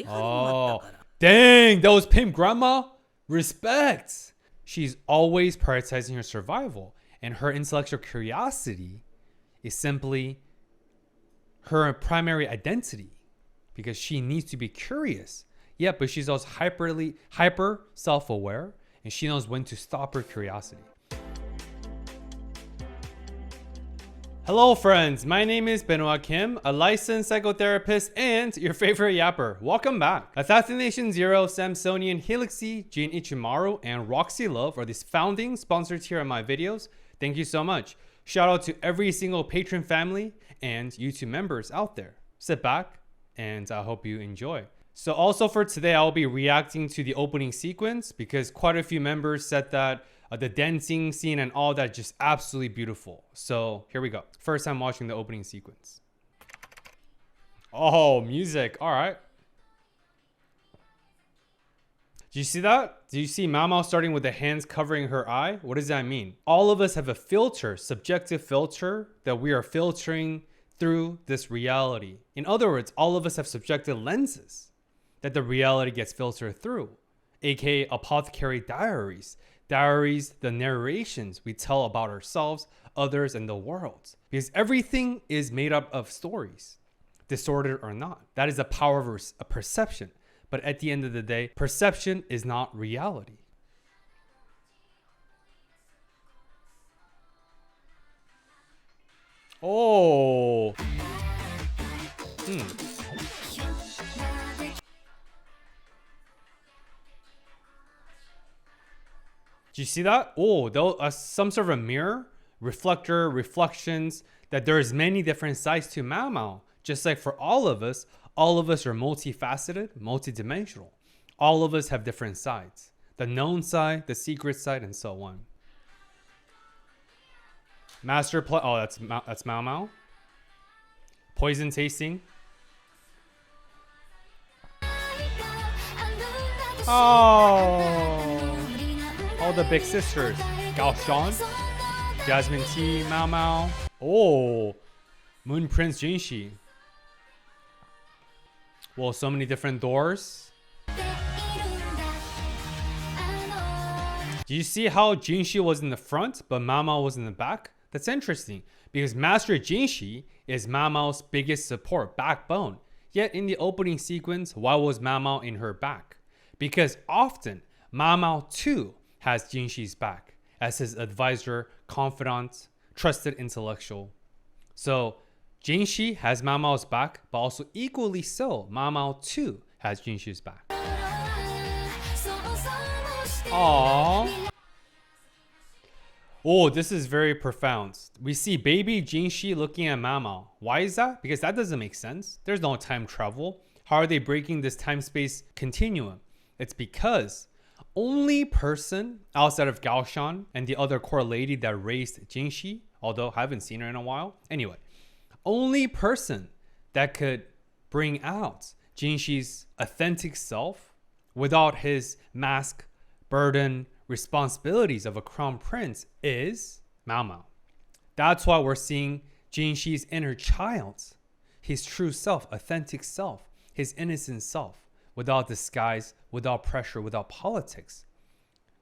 Oh, dang, that was Pimp Grandma? Respect. She's always prioritizing her survival, and her intellectual curiosity is simply her primary identity because she needs to be curious. Yeah, but she's also hyper self-aware, and she knows when to stop her curiosity. Hello friends, my name is Benoit Kim, a licensed psychotherapist and your favorite yapper. Welcome back. Assassination Zero, Samsonian, Helixy, Jin Ichimaru, and Roxy Love are these founding sponsors here on my videos. Thank you so much. Shout out to every single patron family and YouTube members out there. Sit back and I hope you enjoy. So also for today, I'll be reacting to the opening sequence because quite a few members said that the dancing scene and all that just absolutely beautiful. So here we go. First time watching the opening sequence. Oh, music. All right. Do you see that? Do you see Mao Mao starting with the hands covering her eye? What does that mean? All of us have a filter, subjective filter, that we are filtering through this reality. In other words, all of us have subjective lenses that the reality gets filtered through, aka Apothecary Diaries. Diaries, the narrations we tell about ourselves, others, and the world. Because everything is made up of stories, distorted or not. That is the power of a perception. But at the end of the day, perception is not reality. Oh. Do you see that? Oh, some sort of a mirror, reflector, reflections, that there's many different sides to Mao Mao. Just like for all of us are multifaceted, multidimensional. All of us have different sides. The known side, the secret side, and so on. Master play. Oh, that's Mao Mao. Poison tasting. Oh. All the big sisters. Gao Shan, Jasmine T, Mao Mao. Oh, Moon Prince Jinshi. Well, so many different doors. Do you see how Jinshi was in the front, but Mao Mao was in the back? That's interesting because Master Jinshi is Mao Mao's biggest support, backbone. Yet in the opening sequence, why was Mao Mao in her back? Because often Mao Mao too has Jinshi's back as his advisor, confidant, trusted intellectual. So Jinshi has Mao Mao's back, but also equally so, Mao Mao too has Jinshi's back. Aww. Oh, this is very profound. We see baby Jinshi looking at Mao Mao. Why is that? Because that doesn't make sense. There's no time travel. How are they breaking this time-space continuum? It's because only person outside of Gao Shan and the other core lady that raised Jinshi, although I haven't seen her in a while. Anyway, only person that could bring out Jinshi's authentic self without his mask, burden, responsibilities of a crown prince is Mao Mao. That's why we're seeing Jinshi's inner child, his true self, authentic self, his innocent self, without disguise, without pressure, without politics,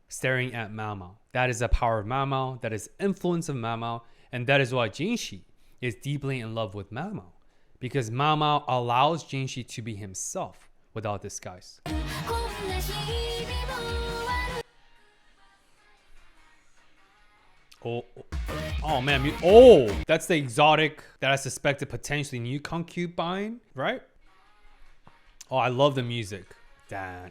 staring at Mao Mao. That is the power of Mao Mao, that is influence of Mao Mao, and that is why Jinshi is deeply in love with Mao Mao, because Mao Mao allows Jinshi to be himself without disguise. Oh man, that's the exotic that I suspected potentially new concubine, right? Oh, I love the music. Damn.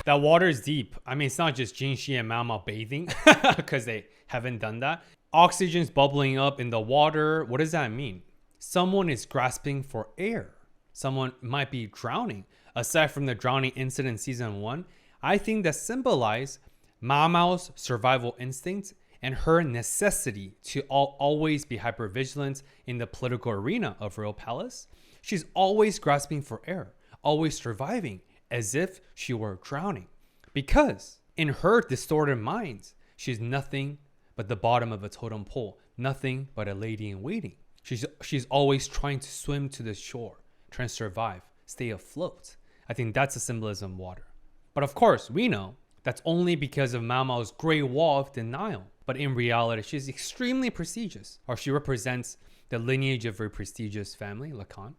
That water is deep. I mean, it's not just Jinshi and Mao Mao bathing because they haven't done that. Oxygen's bubbling up in the water. What does that mean? Someone is grasping for air. Someone might be drowning. Aside from the drowning incident in season 1, I think that symbolizes Mao Mao's survival instincts and her necessity to always be hypervigilant in the political arena of Royal Palace. She's always grasping for air, always surviving as if she were drowning. Because in her distorted mind, she's nothing but the bottom of a totem pole, nothing but a lady in waiting. She's always trying to swim to the shore, trying to survive, stay afloat. I think that's the symbolism of water. But of course, we know that's only because of Mao Mao's great wall of denial. But in reality, she's extremely prestigious, or she represents the lineage of a very prestigious family, Lacan.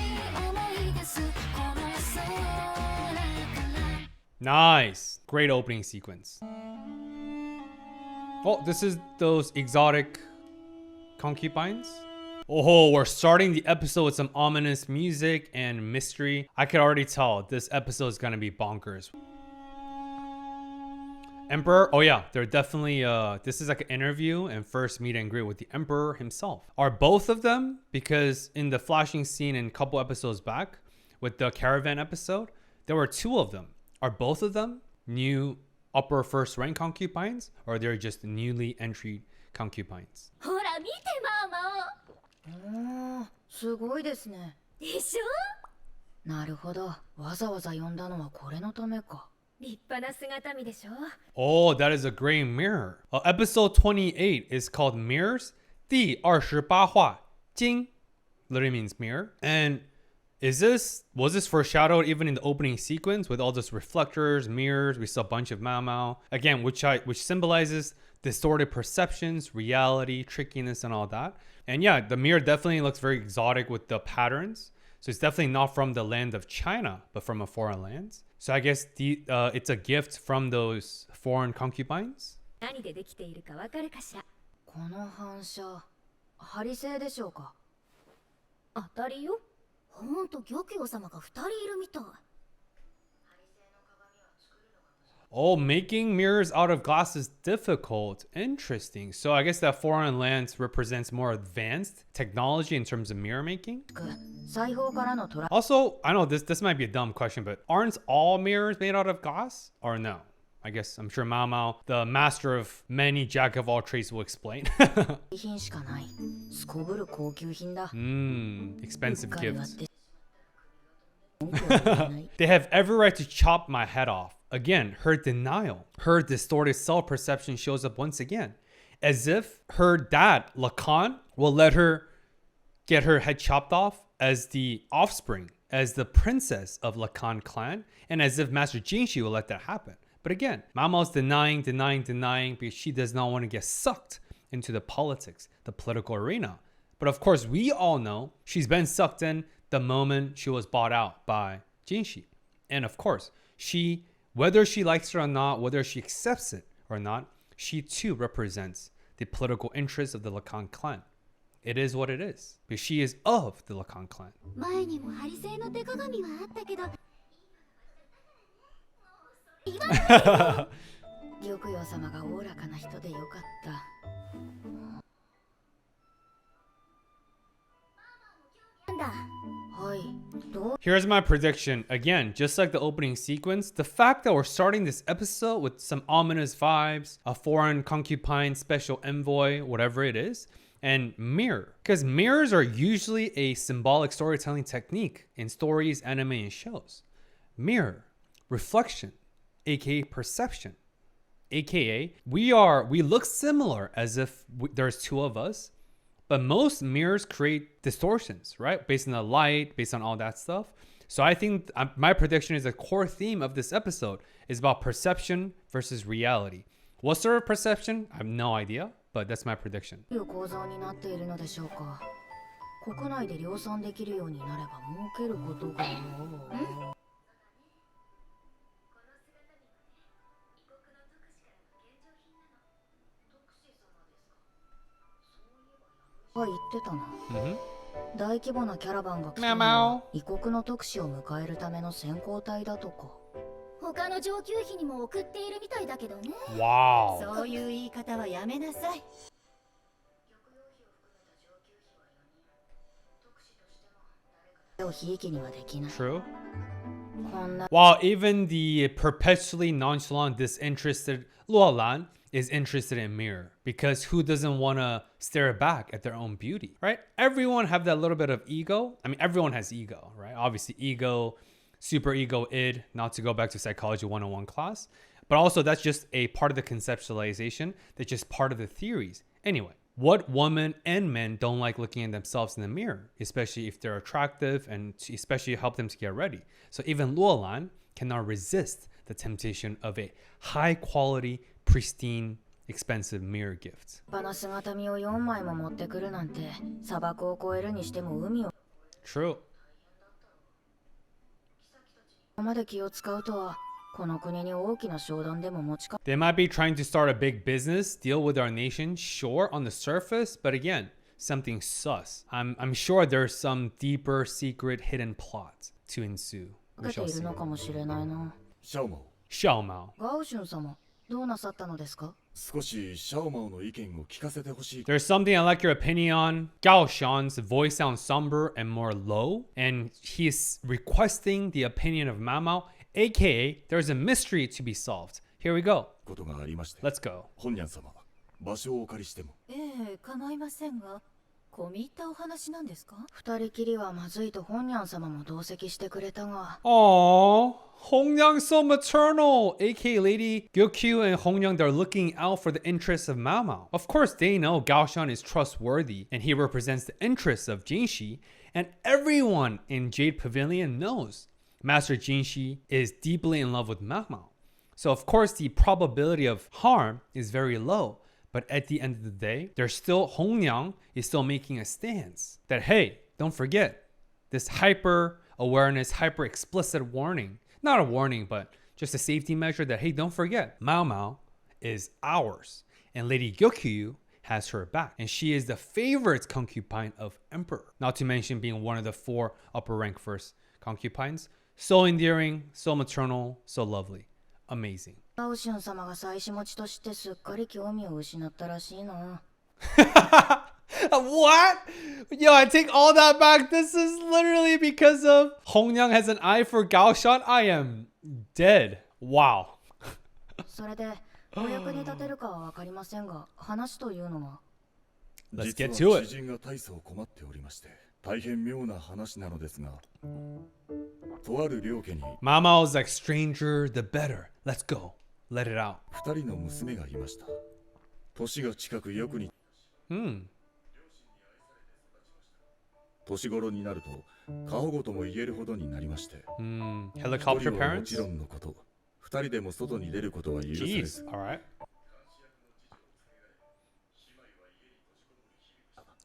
Nice. Great opening sequence. Oh, this is those exotic concubines. Oh, we're starting the episode with some ominous music and mystery. I could already tell this episode is gonna be bonkers. Emperor, oh yeah, they're definitely, this is like an interview and first meet and greet with the Emperor himself. Are both of them, because in the flashing scene in a couple episodes back, with the caravan episode, there were two of them. Are both of them new upper first rank concubines, or they're just newly entry concubines? ほら見てママ。すごいですね。でしょ？なるほど。わざわざ呼んだのはこれのためか。立派な姿見でしょ？ Oh, that is a great mirror. Episode 28 is called Mirrors. 第28话金 literally means mirror. And was this foreshadowed even in the opening sequence with all those reflectors, mirrors? We saw a bunch of Mao Mao. Again, which symbolizes distorted perceptions, reality, trickiness, and all that. And yeah, the mirror definitely looks very exotic with the patterns. So it's definitely not from the land of China, but from a foreign land. So I guess it's a gift from those foreign concubines. 何でできているかわかるかしら？この反射、ハリ製でしょうか？当たりよ。ほんと玉葉様が2人いるみたい。 Oh, making mirrors out of glass is difficult. Interesting. So I guess that foreign lands represents more advanced technology in terms of mirror making. Also, I know this might be a dumb question, but aren't all mirrors made out of glass? Or no? I guess I'm sure Mao Mao, the master of many jack of all trades, will explain. Expensive gifts. They have every right to chop my head off. Again, her denial, her distorted self-perception shows up once again. As if her dad, Lacan, will let her get her head chopped off as the offspring, as the princess of Lacan clan, and as if Master Jinshi will let that happen. But again, Mao Mao's denying because she does not want to get sucked into the politics, the political arena. But of course, we all know she's been sucked in the moment she was bought out by Jinshi. And of course, whether she likes it or not, whether she accepts it or not, she too represents the political interests of the Lacan clan. It is what it is, because she is of the Lacan clan. 前にもハリ製の手鏡はあったけど。玉葉様がおおらかな人でよかった。 Here's my prediction. Again, just like the opening sequence, the fact that we're starting this episode with some ominous vibes, a foreign concubine, special envoy, whatever it is, and mirror. Because mirrors are usually a symbolic storytelling technique in stories, anime, and shows. Mirror, reflection, aka perception, aka we look similar as if there's two of us. But most mirrors create distortions, right? Based on the light, based on all that stuff. So I think my prediction is the core theme of this episode is about perception versus reality. What sort of perception? I have no idea, but that's my prediction. 国内で量産できるようになれば儲けることが。言ってたな。大規模なキャラバンが来たのは異国の特使を迎えるための先行隊だとか。他の上級費にも送っているみたいだけどね。Wow. そういう言い方はやめなさい。 True. While even the perpetually nonchalant, disinterested Luolan is interested in mirror, because who doesn't want to stare back at their own beauty, right? Everyone have that little bit of ego. I mean, everyone has ego, right? Obviously ego, super ego, id, not to go back to psychology 101 class. But also that's just a part of the conceptualization. That's just part of the theories. Anyway, what women and men don't like looking at themselves in the mirror, especially if they're attractive and especially help them to get ready. So even Luolan cannot resist the temptation of a high quality, pristine, expensive mirror gift. 立派な姿見を4枚も持ってくるなんて、砂漠を越えるにしても海を True. ここまで気を使うとは、この国に大きな商談でも持ちか They might be trying to start a big business deal with our nation, sure, on the surface, but again, something sus. I'm sure there's some deeper, secret, hidden plot to ensue. け We て shall いる see. のかもしれないな。シャオマオ、 Xiao Mao. ガオシュン様、どうなさったのですか？少しシャオマオの意見を聞かせてほしい。 There's something I like your opinion on. Gao Shan's voice sounds somber and more low, and he's requesting the opinion of Mao Mao, aka there's a mystery to be solved. Here we go. ことがありまして。 Let's go. 本ニャン様、場所をお借りしても。ええ、構いませんが、込み入ったお話なんですか？二人きりはまずいと本ニャン様も同席してくれたが、 Aww, Hongyang so maternal, aka Lady Gyokyu and Hongyang, they're looking out for the interests of Mao Mao. Of course, they know Gao Shan is trustworthy and he represents the interests of Jinshi, and everyone in Jade Pavilion knows Master Jinshi is deeply in love with Mao Mao. So of course, the probability of harm is very low. But at the end of the day, Hongyang is still making a stance that, hey, don't forget this hyper awareness, hyper explicit warning. Not a warning, but just a safety measure that, hey, don't forget, Mao Mao is ours. And Lady Gyokyu has her back. And she is the favorite concubine of Emperor. Not to mention being one of the 4 upper rank first concubines. So endearing, so maternal, so lovely. Amazing. ガオシュン様が妻子持ちとしてすっかり興味を失ったらしいな。What? Yo, I take all that back. This is literally because of Hongyang has an eye for Gao Shan. I am dead. Wow. それで、お役に立てるかはわかりませんが、話というのは。Let's 実 get は to 知 it. 人が大層困っておりまして、大変妙な話なのですが、とある両家に Mama's like stranger the better. Let's go. Let it out. 2人の娘がいました。年が近くよくに Hmm. 年頃になると過保護とも言えるほどになりまして、 Helicopter 一人はも parents? ちろんのこと、2人でも外に出ることは許され Jeez. ず、 All right.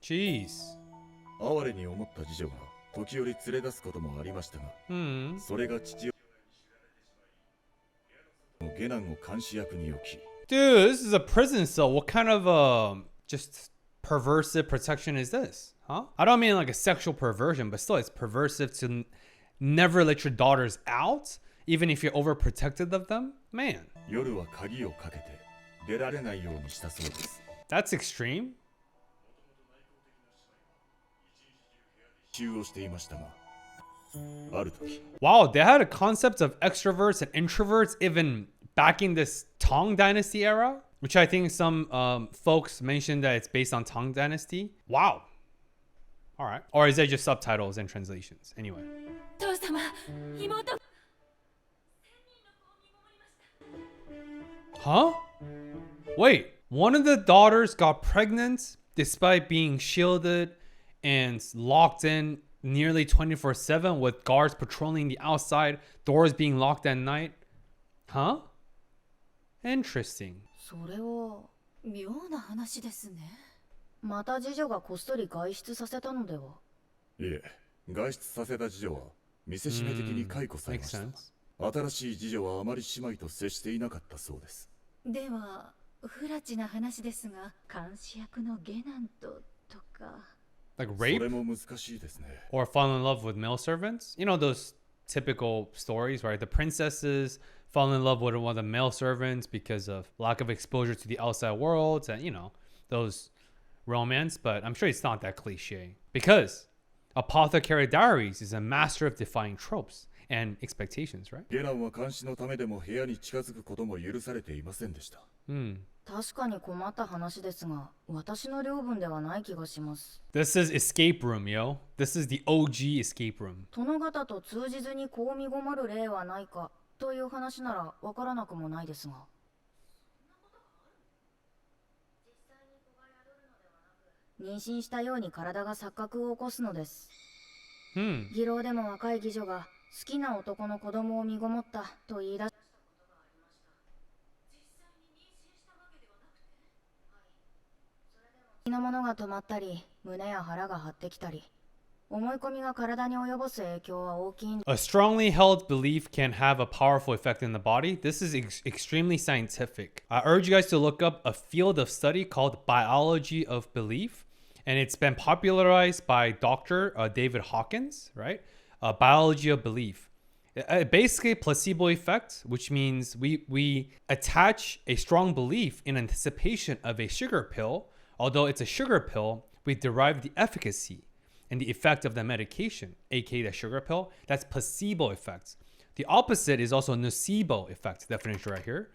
Jeez. 哀れに思った次女が時折連れ出すこともありましたが、 Hmm. それが父親の下男を監視役に置き、 Dude, this is a prison cell. What kind of just perversive protection is this? Huh? I don't mean like a sexual perversion, but still it's perversive to never let your daughters out, even if you're overprotective of them. Man, 夜は鍵をかけて出られないようにしたそうです。 that's extreme. 一日中部屋で習をしていましたが、ある時 Wow, they had a concept of extroverts and introverts even back in this Tang Dynasty era, which I think some folks mentioned that it's based on Tang Dynasty. Wow. All right. Or is that just subtitles and translations? Anyway. 父様、妹。 Huh? Wait, one of the daughters got pregnant despite being shielded and locked in nearly 24/7 with guards patrolling the outside, doors being locked at night. Huh? Interesting. それは、妙な話ですね。また次女がこっそり外出させたのでは？いえ、外出させた次女は見せしめ的に解雇され Makes ました。 sense. 新しい次女はあまり姉妹と接していなかったそうです。では、不埒な話ですが、監視役の下男とか。Like そ rape れも難しいですね。 or fall in love with male servants? You know those typical stories, right? The princesses fall in love with one of the male servants because of lack of exposure to the outside world and, you know, those romance, but I'm sure it's not that cliche because Apothecary Diaries is a master of defying tropes and expectations, right? 下男は監視のためでも部屋に近づくことも許されていませんでした。 確かに困った話ですが、私の領分ではない気がします。 This is escape room, yo. This is the OG escape room. 殿方と通じずにこう見ごもる例はないか。という話ならわからなくもないですが。妊娠したように体が錯覚を起こすのです。義郎でも若い妓女が好きな男の子供を身ごもったと言い出したことがありました。実際に妊娠したわけではなくて？はい。それでも好きなものが止まったり、胸や腹が張ってきたり、思い込みが体に及ぼす影響は大きい。A strongly held belief can have a powerful effect in the body. This is extremely scientific. I urge you guys to look up a field of study called biology of belief. And it's been popularized by Dr. David Hawkins, right? Biology of belief. Basically, placebo effect, which means we attach a strong belief in anticipation of a sugar pill. Although it's a sugar pill, we derive the efficacy and the effect of the medication, aka the sugar pill. That's placebo effect. The opposite is also nocebo effect, definition right here.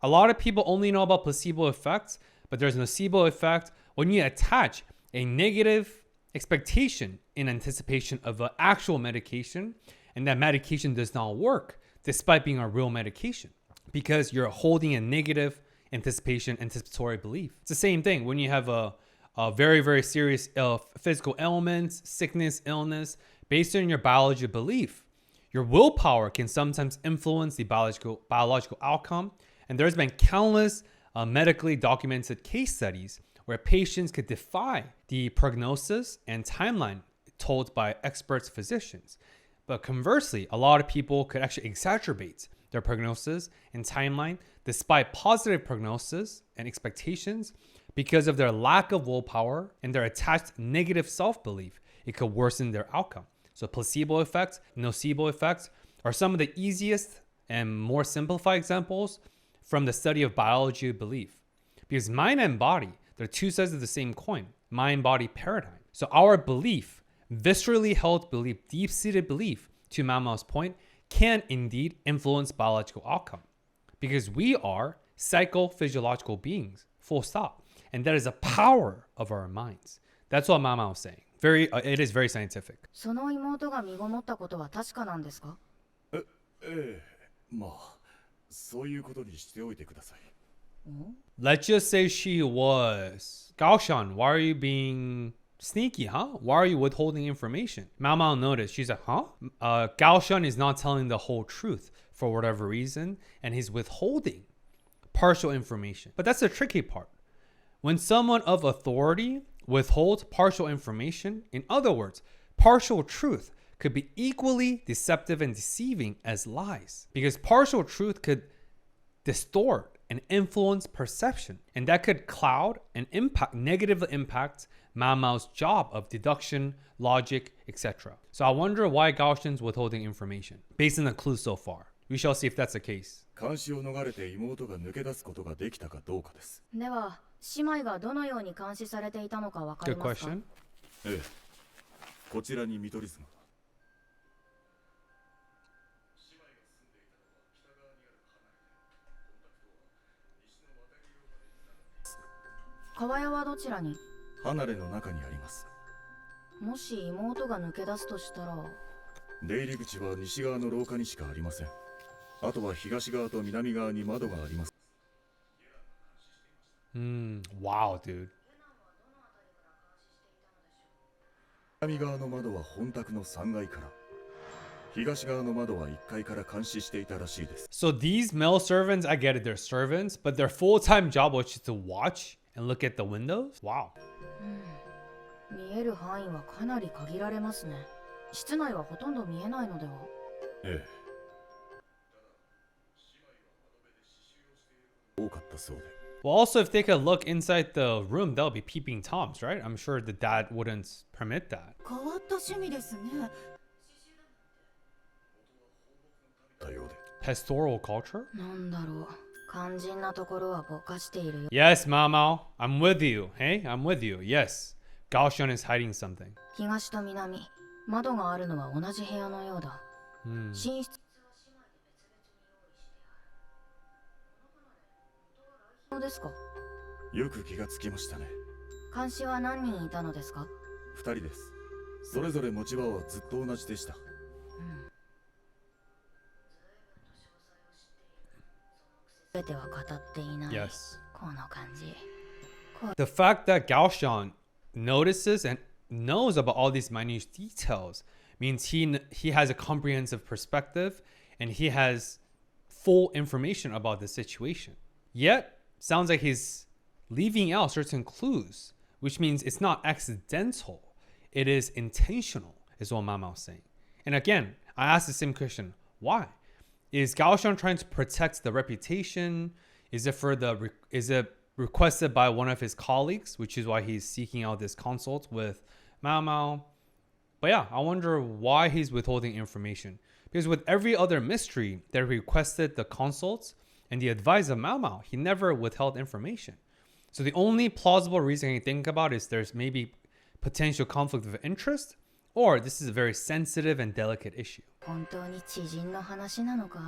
A lot of people only know about placebo effect, but there's nocebo effect when you attach a negative expectation in anticipation of an actual medication, and that medication does not work despite being a real medication because you're holding a negative anticipatory belief. It's the same thing when you have a very, very serious physical ailments, sickness, illness, based on your biology belief. Your willpower can sometimes influence the biological outcome, and there's been countless medically documented case studies where patients could defy the prognosis and timeline told by experts physicians. But conversely, a lot of people could actually exacerbate their prognosis and timeline despite positive prognosis and expectations because of their lack of willpower and their attached negative self-belief. It could worsen their outcome. So placebo effects, nocebo effects are some of the easiest and more simplified examples from the study of biology of belief. Because mind and body, they're two sides of the same coin, mind-body paradigm. So our belief, viscerally held belief, deep-seated belief, to Mama's point, can indeed influence biological outcome. Because we are psychophysiological beings, full stop. And that is the power of our minds. That's what Mama was saying. It is very scientific. その妹が身ごもったことは確かなんですか？ええ、まあ、そういうことにしておいてください。Let's just say she was. Gaoshan, why are you being sneaky, huh? Why are you withholding information? Mao Mao noticed. She's like, huh? Gaoshan is not telling the whole truth for whatever reason, and he's withholding partial information. But that's the tricky part. When someone of authority withholds partial information, in other words, partial truth could be equally deceptive and deceiving as lies. Because partial truth could distort and influence perception, and that could cloud and negatively impact Mao Mao's job of deduction, logic, etc. So I wonder why Gaoshan's withholding information based on the clues so far. We shall see if that's the case. 監視を逃れて妹が抜け出すことができたかどうかです。では、姉妹がどのように監視されていたのかわかり Good ますか？ question. ええ、こちらに見取り図が。川屋はどちらに？離れの中にあります。もし妹が抜け出すとしたら、出入り口は西側の廊下にしかありません。あとは東側と南側に窓があります。Wow, dude. 南側の窓は本宅の3階から、東側の窓は1階から監視していたらしいです。So these male servants, I get it, they're servants, but their full-time job was just to watch and look at the windows? Wow. 見える範囲はかなり限られますね。室内はほとんど見えないのでは？ええ。多かったそうで。Well, also, if they could look inside the room, they'll be peeping toms, right? I'm sure the dad wouldn't permit that. 変わった趣味ですね。Pastoral culture? なんだろう。肝心なところはぼかしているよ。Yes, Mao. I'm with you. Hey, I'm with you. Yes. Gaoshan is hiding something. 東と南、窓があるのは同じ部屋のようだ。寝室ですか？よく気がつきましたね。監視は何人いたのですか？2人です。それぞれ持ち場はずっと同じでした。全ては語っていない。 Yes. この感じ。 The fact that Gaoshan notices and knows about all these minute details means he has a comprehensive perspective and he has full information about the situation. Yet, sounds like he's leaving out certain clues, which means it's not accidental. It is intentional, is what Mama was saying. And again, I asked the same question. Why? Is Gaoshan trying to protect the reputation? Is it requested by one of his colleagues, which is why he's seeking out this consult with Mao Mao? But yeah, I wonder why he's withholding information. Because with every other mystery that requested the consults and the advice of Mao Mao, he never withheld information. So the only plausible reason I can think about is there's maybe potential conflict of interest, or this is a very sensitive and delicate issue. 本当に知人の話なのか?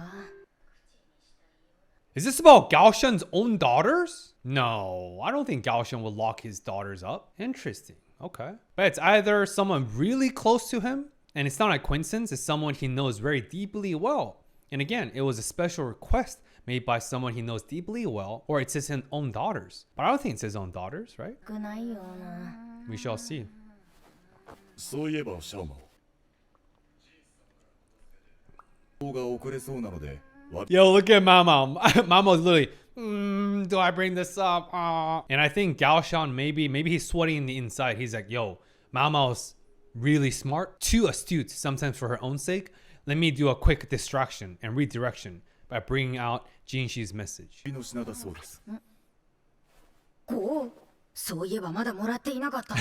Is this about Gaoshan's own daughters? No, I don't think Gaoshan will lock his daughters up. Interesting. Okay. But it's either someone really close to him, and it's not a coincidence, it's someone he knows very deeply well. And again, it was a special request made by someone he knows deeply well, or it's his own daughters. But I don't think it's his own daughters, right? 少ないよな。 We shall see. そういえばシャオマオが遅れそうなので Yo, look at Mama. Mama's literally, do I bring this up? And I think Gaoshan, maybe he's sweating in the inside. He's like, yo, Mama's really smart, too astute, sometimes for her own sake. Let me do a quick distraction and redirection by bringing out Jinshi's message. の品だそうです。こう、そういえばまだもらっていなかった。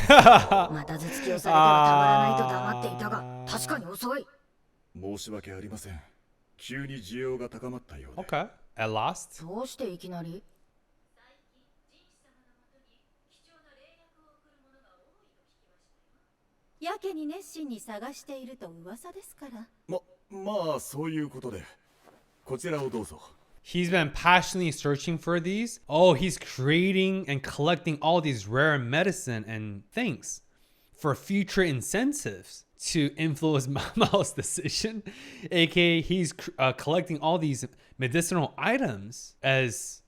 また頭突きをされてはたまらないと黙っていたが、確かに遅い。申し訳ありません。急に需要が高まったようで。Okay, at last. どうしていきなり? やけに熱心に探していると噂ですから。まあそういうことで。こちらをどうぞ。 He's been passionately searching for these. Oh, he's creating and collecting all these rare medicine and things for future incentives to influence Mao's decision. AKA, he's collecting all these medicinal items as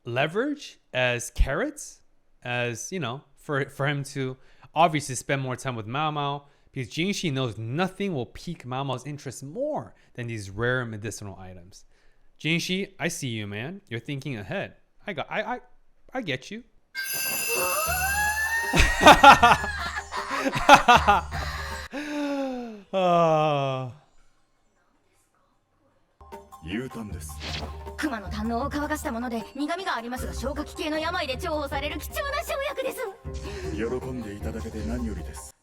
leverage, as carrots, as, you know, for him to obviously spend more time with Mao, because Jinshi knows nothing will pique Mao's interest more than these rare medicinal items. Jinshi, I see you, man. You're thinking ahead. I get you. 有炭です。熊の胆のを乾かしたもので苦味がありますが消化器系の病で重宝される貴重な生薬です。喜んでいただけて何よりです。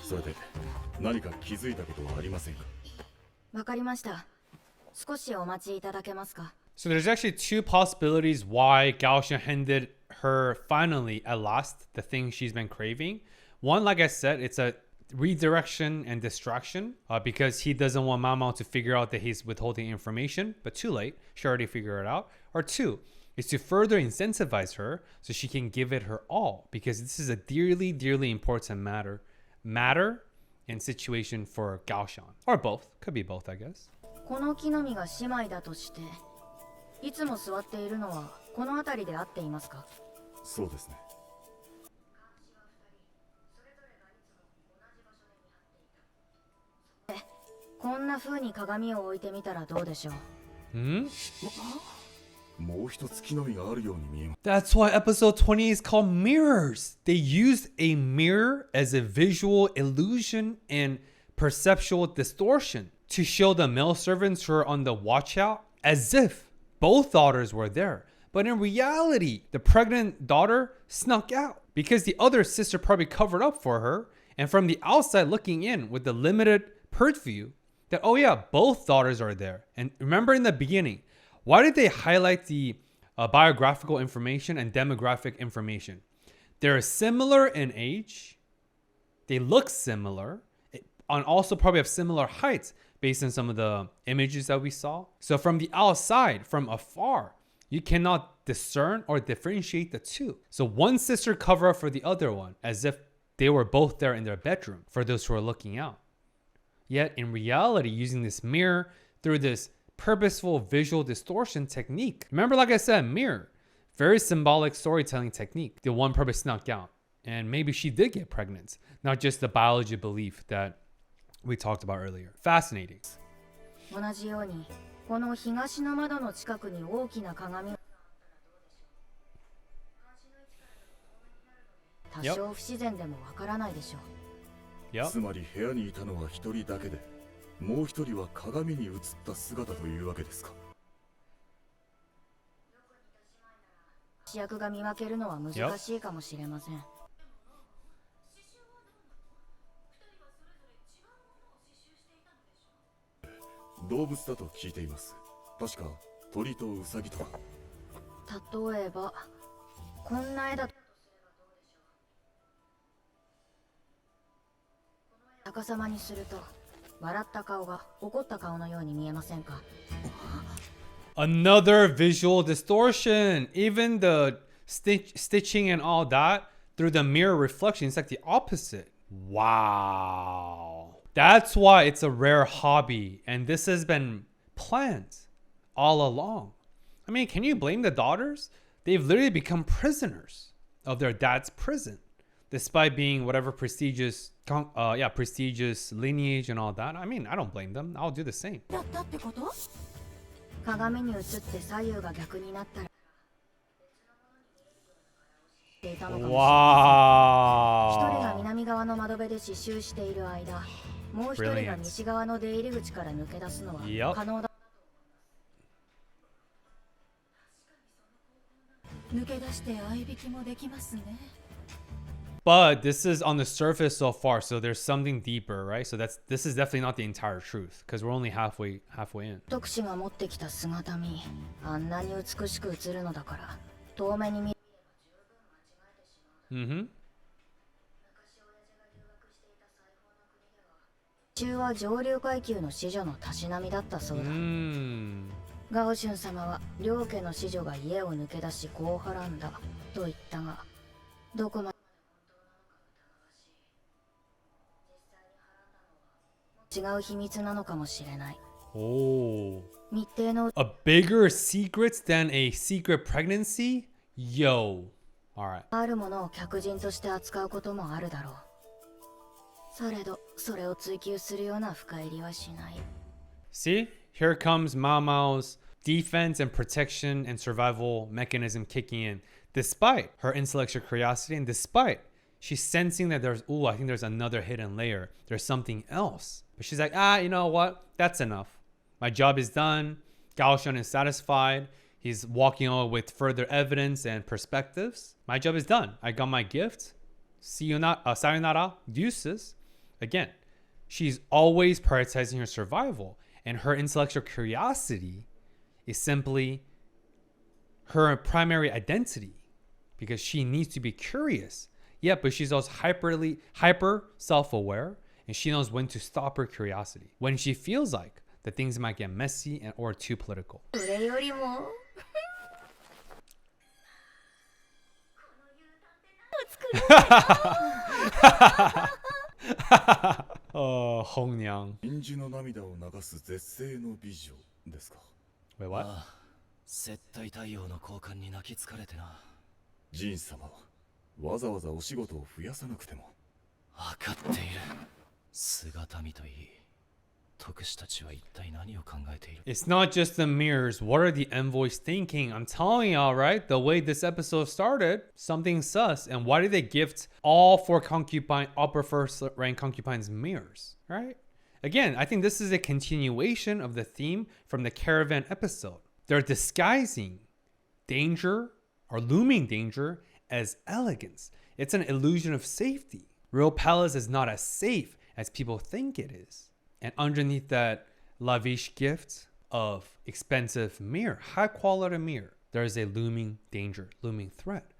それで何か気づいたことはありませんか? わかりました。少しお待ちいただけますか? So there's actually two possibilities why Gaoshan handed her finally at last the thing she's been craving. One, like I said, it's a redirection and distraction because he doesn't want Mao to figure out that he's withholding information, but too late. She already figured it out. Or two, is to further incentivize her so she can give it her all, because this is a dearly, dearly important matter and situation for Gaoshan. Or both. Could be both, I guess. この木の実が姉妹だとして、いつも座っているのはこの辺りで合っていますか? そうですね。こんな風に鏡を置いてみたらどうでしょう? That's why episode 20 is called Mirrors. They used a mirror as a visual illusion and perceptual distortion to show the male servants who are on the watch out as if both daughters were there. But in reality, the pregnant daughter snuck out because the other sister probably covered up for her. And from the outside looking in with the limited purview, that, oh yeah, both daughters are there. And remember in the beginning, why did they highlight the biographical information and demographic information? They're similar in age. They look similar. And also probably have similar heights based on some of the images that we saw. So from the outside, from afar, you cannot discern or differentiate the two. So one sister cover up for the other one as if they were both there in their bedroom for those who are looking out. Yet in reality, using this mirror through this purposeful visual distortion technique. Remember, like I said, mirror, very symbolic storytelling technique. The one purpose snuck out. And maybe she did get pregnant, not just the biology belief that we talked about earlier. Fascinating. 同じようにこの東の窓の近くに大きな鏡が多少不自然でもわからないでしょう。Yep. つまり部屋にいたのは一人だけで、もう一人は鏡に映った姿というわけですか。主役が見分けるのは難しいかもしれません。動物だと聞いています。確か鳥とウサギとか。例えばこんな絵だと逆さまにすると笑った顔が怒った顔のように見えませんか？ Another visual distortion. Even the stitching and all that through the mirror reflection, it's like the opposite. Wow. That's why it's a rare hobby. And this has been planned all along. I mean, can you blame the daughters? They've literally become prisoners of their dad's prison, despite being whatever prestigious lineage and all that. I mean, I don't blame them. I'll do the same. 鏡に映って左右が逆になったら一人が Wow. 南側の窓辺で刺繍している間、もう一人が西側の出入り口から抜け出すのは可能だ。抜け出して相引きもできますね。But this is on the surface so far, so there's something deeper, right? So this is definitely not the entire truth because we're only halfway in. 特使が持ってきた姿見、あんなに美しく映るのだから、遠目に見れば十分間違えてしまうだろう。Mm-hmm. 中は上流階級の子女のたしなみだったそうだ。ガオシュン様は両家の子女が家を抜け出し子をはらんだと言ったが、どこまで違う秘密なのかもしれない。Oh. 密偵の A bigger secret than a secret pregnancy? Yo. Alright. あるものを客人として扱うこともあるだろう。されど、それを追求するような深入りはしない。See? Here comes Mao Mao's defense and protection and survival mechanism kicking in. Despite her intellectual curiosity and despite she's sensing that I think there's another hidden layer. There's something else. But she's like, you know what? That's enough. My job is done. Gao Shun is satisfied. He's walking on with further evidence and perspectives. My job is done. I got my gift. Sayonara. Deuces. Again, she's always prioritizing her survival. And her intellectual curiosity is simply her primary identity. Because she needs to be curious. Yeah, but she's also hyper self-aware. And she knows when to stop her curiosity. When she feels like that things might get messy or too political. それよりも홍냥。真珠の涙を流す絶世の美女ですか。 Wait, what? 接待太陽の交換に泣き疲れてな。ジン様はわざわざお仕事を増やさなくても。分かっている。姿見といい。特使たちは一体何を考えている。 It's not just the mirrors. What are the envoys thinking? I'm telling y'all, right? The way this episode started, something sus. And why did they gift all four upper first rank concubines mirrors, right? Again, I think this is a continuation of the theme from the caravan episode. They're disguising danger or looming danger as elegance. It's an illusion of safety. Real palace is not as safe as people think it is. And underneath that lavish gift of expensive mirror, high quality mirror, there is a looming danger, looming threat.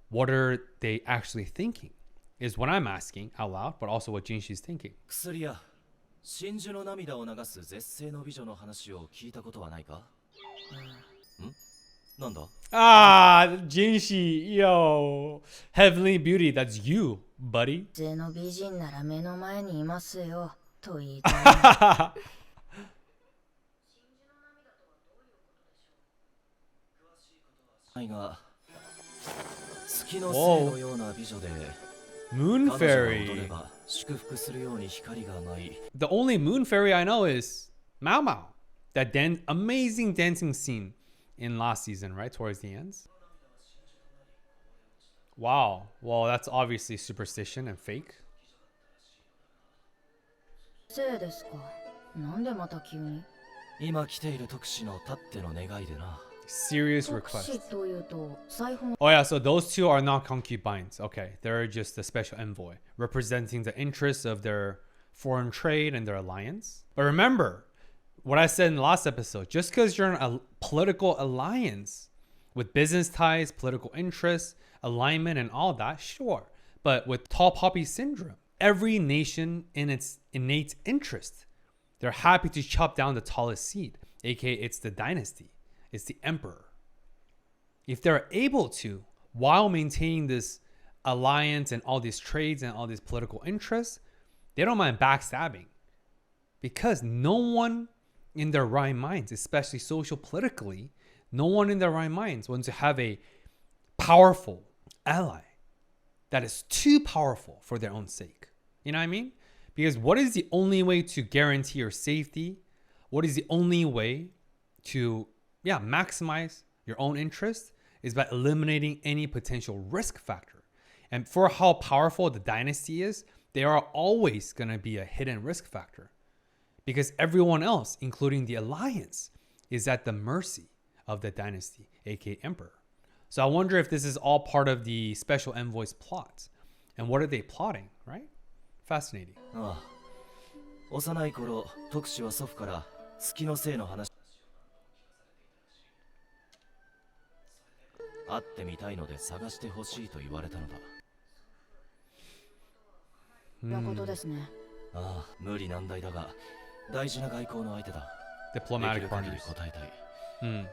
What are they actually thinking is what I'm asking out loud, but also what Jinshi's thinking. 薬や真珠の涙を流す絶世の美女の話を聞いたことはないか？ん？なんだ？ Jinshi, yo. Heavenly beauty, that's you, buddy. 絶世の美人なら目の前にいますよ。と言いたい。愛が月の精のような美女で Moon 彼女が踊れ Fairy. ば祝福するように光が舞い The only Moon Fairy I know is Mao Mao. That amazing dancing scene in last season, right? Towards the ends. Wow. Well, that's obviously superstition and fake. せいですか。なんでまた急に？今来ている特使のたっての願いでな。 Serious 特使 request. というと裁縫 Oh yeah, so those two are not concubines. Okay, they're just a special envoy representing the interests of their foreign trade and their alliance. But remember what I said in the last episode, just because you're in a political alliance with business ties, political interests, alignment and all that, sure. But with tall poppy syndrome, every nation in its innate interest, they're happy to chop down the tallest seed, aka it's the dynasty. It's the emperor. If they're able to, while maintaining this alliance and all these trades and all these political interests, they don't mind backstabbing. Because no one in their right minds, especially social politically, no one in their right minds wants to have a powerful ally that is too powerful for their own sake. You know what I mean? Because what is the only way to guarantee your safety? What is the only way to maximize your own interest is by eliminating any potential risk factor. And for how powerful the dynasty is, there are always going to be a hidden risk factor because everyone else, including the alliance, is at the mercy of the dynasty, aka emperor. So I wonder if this is all part of the special envoy's plot. And what are they plotting, right? Fascinating. ああ、幼い頃、特使は祖父から月の精の話。会ってみたいので探してほしいと言われたのだ。なことですね。ああ、無理難題だが、大事な外交の相手だ。Diplomatic できる限り partners. 答えたい。Hmm.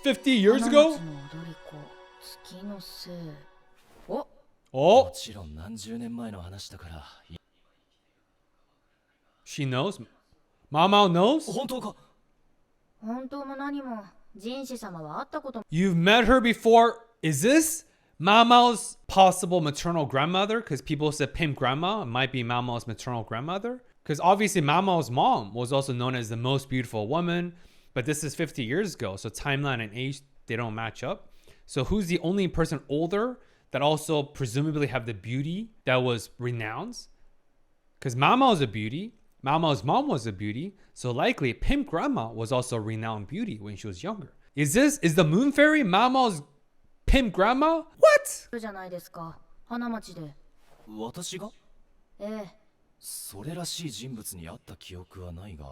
$50 ago? 花街の踊り子、月の精。お、Oh, もちろん何十年前の話だから。 she knows. Mama knows? 本当か？本当も何も人士様は会ったことも。 You've met her before. Is this Mamao's possible maternal grandmother? Because people said Pimp Grandma might be Mamao's maternal grandmother. Because obviously Mamao's mom was also known as the most beautiful woman. But this is 50 years ago. So timeline and age, they don't match up. So who's the only person older that also presumably have the beauty that was renowned? Because Mamao's a beauty. Mamao's mom was a beauty. So likely Pimp Grandma was also a renowned beauty when she was younger. Is the Moon Fairy Mamao's Pimp Grandma? What? じゃないですか。花街で。私が？ええ、それらしい人物に会った記憶はないが。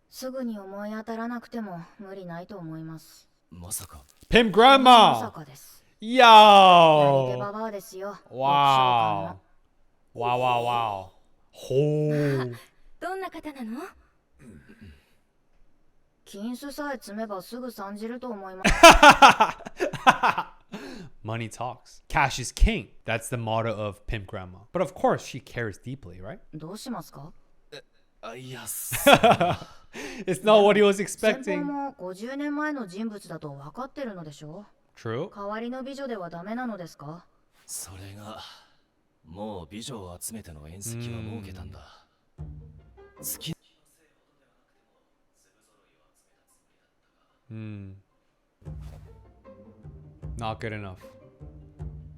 すぐに思い当たらなくても無理ないと思います。まさか。 Pimp まさ Grandma. かです。やり手バ Yo. バアですよ。 Wow. Wow, wow, wow. Oh. どんな方なの？金子さえ積めばすぐ参じると思います。Money talks. Cash is king. That's the motto of Pimp Grandma. But of course, she cares deeply, right? どうしますか？あ、いや、It's not what he was 先方 expecting. も50年前の人物だと分かってるのでしょ？ True. 代わりの美女ではダメなのですか？それが、もう美女を集めての宴席は設けたんだ。月 Not good enough.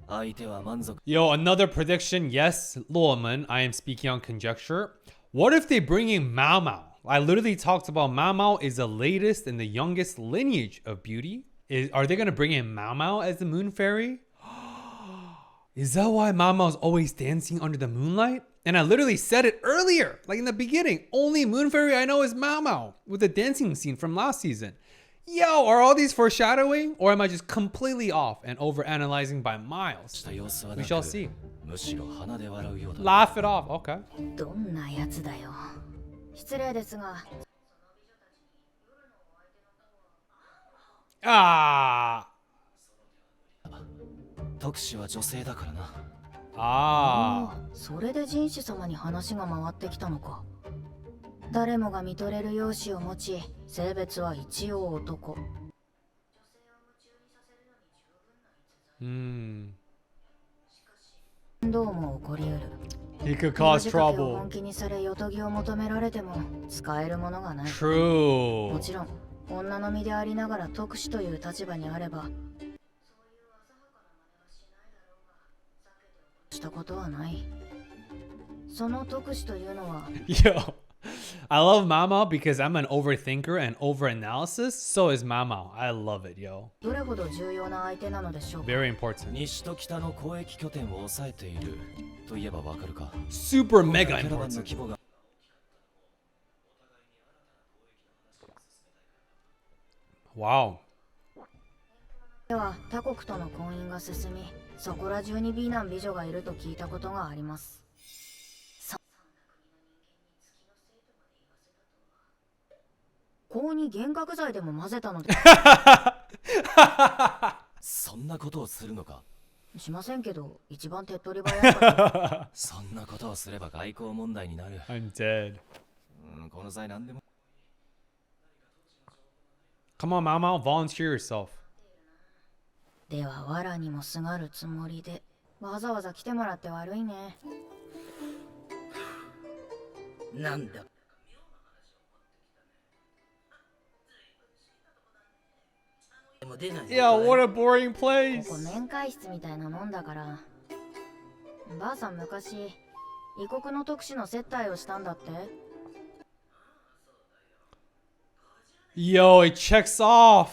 相手は満足。 Yo, another prediction. Yes, Luoman, I am speaking on conjecture. What if they bring in Mao Mao? I literally talked about Mao Mao is the latest and the youngest lineage of beauty. Are they going to bring in Mao Mao as the moon fairy? Is that why Mao Mao's always dancing under the moonlight? And I literally said it earlier, like in the beginning. Only moon fairy I know is Mao Mao with the dancing scene from last season. Yo, are all these foreshadowing? Or am I just completely off and overanalyzing by miles? We shall see. むしろ鼻で笑うようだ。 Laugh it off. Okay. どんなやつだよ。失礼ですが。 Ah. 特使は女性だからな。Ah. それで人種様に話が回ってきたのか。誰もが見とれる容姿を持ち、性別は一応男。どうも起こりうる。 He could cause 命がけを trouble. 本気にされよとぎを求められても使えるものがない。も True. ちろん女の身でありながら特使という立場にあればしたことはない。その特使というのは Yo, I love Mama because I'm an overthinker and overanalysis. So is Mama. I love it, yo. どれほど重要な相手なのでしょうか。 Very important. 西と北の交易拠点を抑えているといえばわかるか。 Super キ mega ャラバンの important. 規模が Wow. では他国との婚姻が進み、そこら中に美男美女がいると聞いたことがあります。香に幻覚剤でも混ぜたのでそんなことをするのか。しませんけど、一番手っ取り早かった。そんなことをすれば外交問題になる。 I'm dead. この際何でも Come on, Mama. Volunteer yourself. では藁にもすがるつもりで、わざわざ来てもらって悪いね。なんだ。も出ないのかい。 Yeah, what a boring ここ place. 面会室みたいなもんだから。ばあさん昔異国の特使の接待をしたんだって。 Yo, it checks off.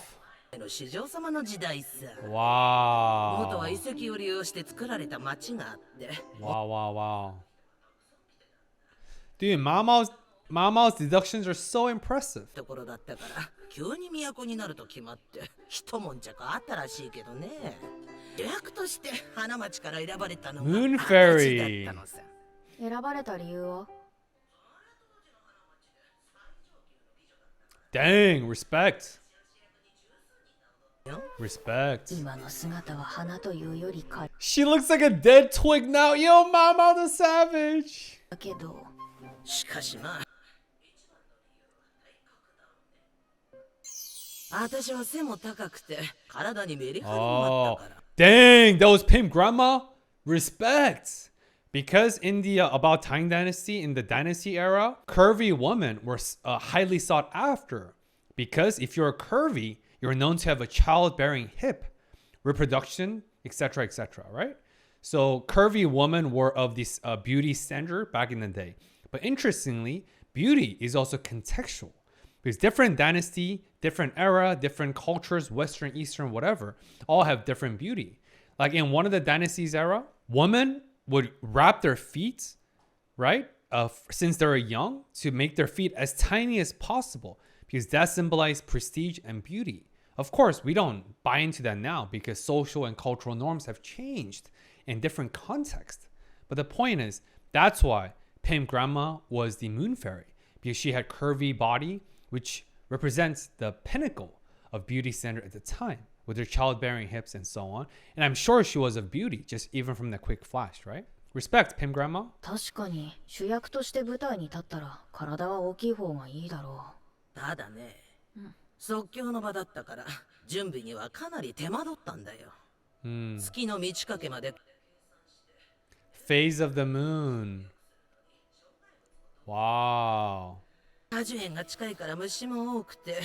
の市場様の時代さ。元 Wow. は遺跡を利用して作られた町があって。 Wow, wow, wow. Dude, Mama's deductions are so impressive. ところだったから急に都になると決まって一悶着あったらしいけどね。予約として花町から選ばれたのが Moon 私 Fairy だったのさ。選ばれた理由は Dang, respect. よ Respect. 今の姿は花というよりか She looks like a dead twig now. Yo, Mama the Savage. だけど、しかしまあ私は背も高くて体にメリハリもあ Oh, ったから。 dang, that was Pimp Grandma. Respect. Because in the about Tang Dynasty, in the Dynasty era, curvy women were highly sought after. Because if you're curvy, you're known to have a childbearing hip, reproduction, etc., etc., right? So curvy women were of this beauty standard back in the day. But interestingly, beauty is also contextual. Because different dynasty, different era, different cultures, Western, Eastern, whatever, all have different beauty. Like in one of the dynasties era, women would wrap their feet, right? Since they were young, to make their feet as tiny as possible, because that symbolized prestige and beauty. Of course, we don't buy into that now because social and cultural norms have changed in different contexts. But the point is, that's why Pimp Grandma was the moon fairy, because she had curvy body, which represents the pinnacle of beauty standard at the time, with her childbearing hips and so on. And I'm sure she was of beauty, just even from the quick flash, right? Respect, Pimp Grandma. 確かに主役として舞台に立ったら体は大きい方がいいだろただね、即興の場だったから準備にはかなり手間取ったんだよ。月の満ち欠けまで Phase of the moon. Wow. 果樹園が近いから虫も多くて、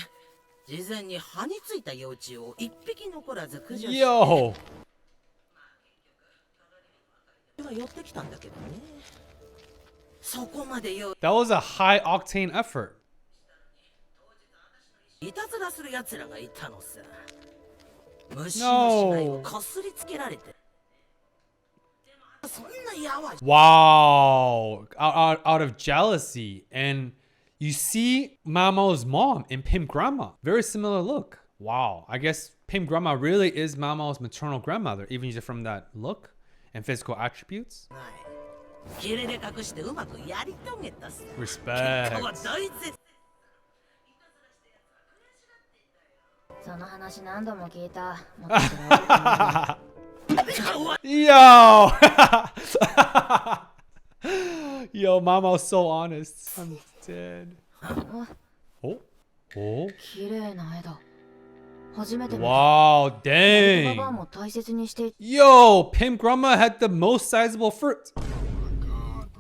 事前に葉についた幼虫を一匹残らず駆除して Yo! 寄ってきたんだけどね。そこまでよ That was a high octane effort. いたずらする奴らがいたのさ。虫の死骸をこすりつけられて。そんなやわい。 Wow. Out of jealousy. And you see Mamo's mom and Pimp Grandma. Very similar look. Wow. I guess Pimp Grandma really is Mamo's maternal grandmother, even just from that look and physical attributes. キレで隠してうまくやり遂げたさ。 Respect. 結果は大絶。う。その話何度も聞いた。もっと嫌いだと思う Yo! Yo, Mama's so honest. I'm dead. Oh? Oh? 綺麗な絵だ。初めて見た。 Wow, ババア dang. も大切にしてい Yo, Pimp Grandma had the most sizable fruit.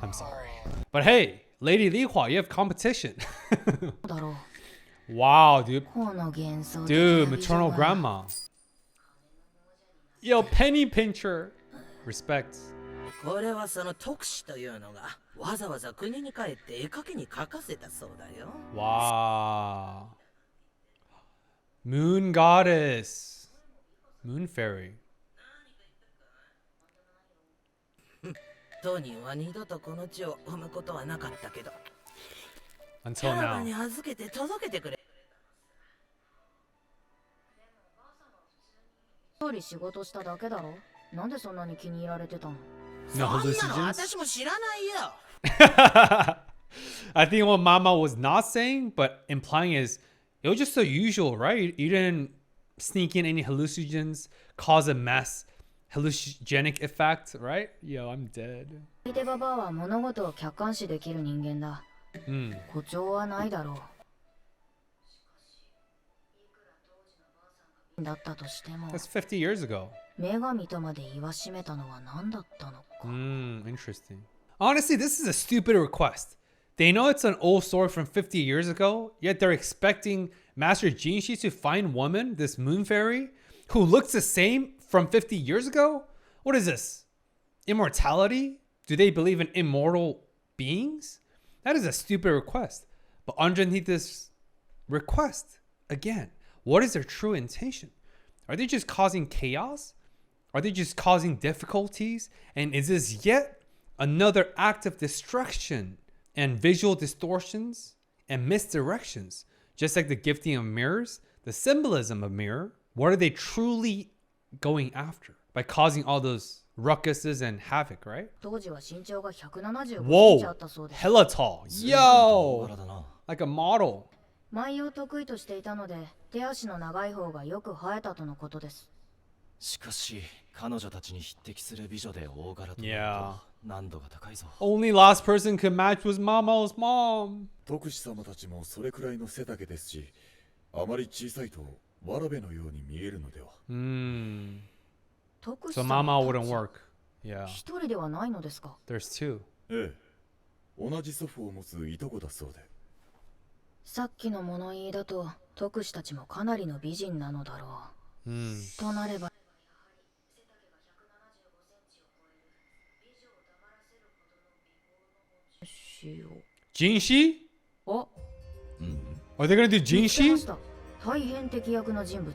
I'm sorry. But hey, Lady Lihua, you have competition. ただろう。 Wow, dude. この幻想的 Dude, な美 maternal 女が grandma. Yo, penny pincher. Respect. これはその特使というのがわざわざ国に帰って絵描きに描かせたそうだよ。 Wow. Moon goddess. Moon fairy. トニーは二度とこの地を踏むことはなかったけど、キ Until ャラバ now. に預けて届けてくれ。一人仕事しただけだろ。なんでそんなに気に入られてたの？ No そんなの hallucinogens? 私も知らないよ。 I think what Mama was not saying, but implying is it was just the usual, right? You didn't sneak in any hallucinogens, cause a mass hallucinogenic effect, right? Yo, I'm dead. 相手ババアは物事を客観視できる人間だ。Mm. 誇張はないだろう。だったとしても、 That's 50 years ago. 女神とまで言わしめたのは何だったのか。 Interesting. Honestly, this is a stupid request. They know it's an old story from 50 years ago, yet they're expecting Master Jinshi to find woman, this moon fairy, who looks the same from 50 years ago? What is this? Immortality? Do they believe in immortal beings? That is a stupid request. But underneath this request, again, what is their true intention? Are they just causing chaos? Are they just causing difficulties? And is this yet another act of destruction and visual distortions and misdirections? Just like the gifting of mirrors, the symbolism of mirror, what are they truly going after by causing all those ruckuses and havoc, right? 当時は身長が175センチあ Whoa, ったそうです。 hella tall. 随分と大 Yo, 柄だな。 like a model. 舞を得意としていたので、手足の長い方がよく生えたとのことです。しかし彼女たちに匹敵する美女で大柄となる Yeah. と難度が高いぞ。 Only last person could match was Mama's mom. 徳司様たちもそれくらいの背丈ですし、あまり小さいとわらべのように見えるのでは。特 So 殊 Mama wouldn't work. Yeah, 一人ではないのですか？ there's two. ええ、同じ祖父を持ついとこだそうで。さっきの物言いだと、特使たちもかなりの美人なのだろう。となれば、 Jinshi? あ、 Are they gonna do 見つけま Jinshi? した。大変適役の人物。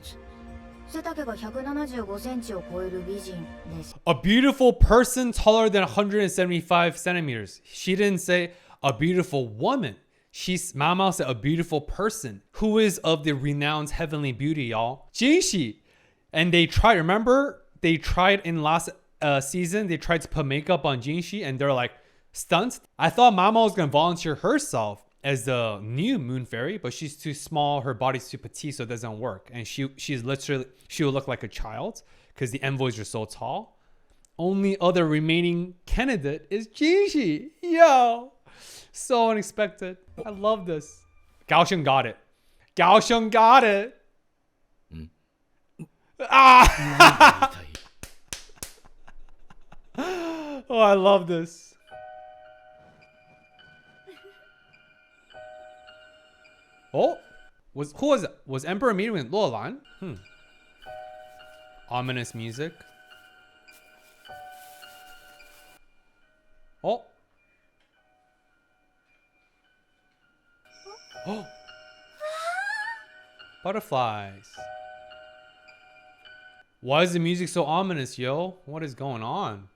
背丈が175センチを超える美人です。 A beautiful person taller than 175 centimeters. She didn't say a beautiful woman. Mama said a beautiful person who is of the renowned heavenly beauty, y'all. Jinshi. And they tried, remember? They tried in last season, they tried to put makeup on Jinshi and they're like, stunts. I thought Mama was gonna volunteer herself as the new moon fairy, but she's too small, her body's too petite, so it doesn't work. And she will look like a child because the envoys are so tall. Only other remaining candidate is Jinshi. Yo, so unexpected. I love this. Gaosheng got it. Gaosheng got it. Ah! Oh, I love this. Oh, who was it? Was Emperor meeting with Luolan? Ominous music. Oh. Oh. Butterflies. Why is the music so ominous, yo? What is going on?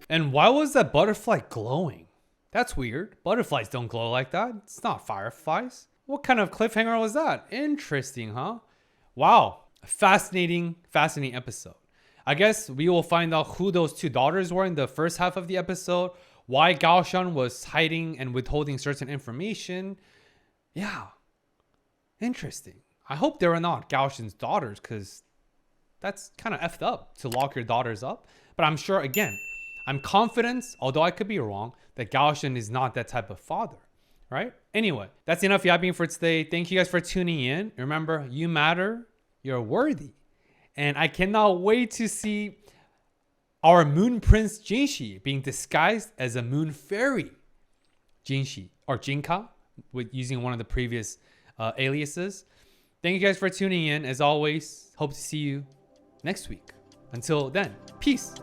And why was that butterfly glowing? That's weird. Butterflies don't glow like that. It's not fireflies. What kind of cliffhanger was that? Interesting, huh? Wow. Fascinating episode. I guess we will find out who those two daughters were in the first half of the episode. Why Gaoshan was hiding and withholding certain information. Yeah. Interesting. I hope they were not Gaoshan's daughters because that's kind of effed up to lock your daughters up. But I'm sure, again, I'm confident, although I could be wrong, that Gaoshin is not that type of father, right? Anyway, that's enough yapping for today. Thank you guys for tuning in. Remember, you matter, you're worthy. And I cannot wait to see our Moon Prince Jinshi being disguised as a Moon Fairy Jinshi or Jinka, with using one of the previous aliases. Thank you guys for tuning in. As always, hope to see you next week. Until then, peace.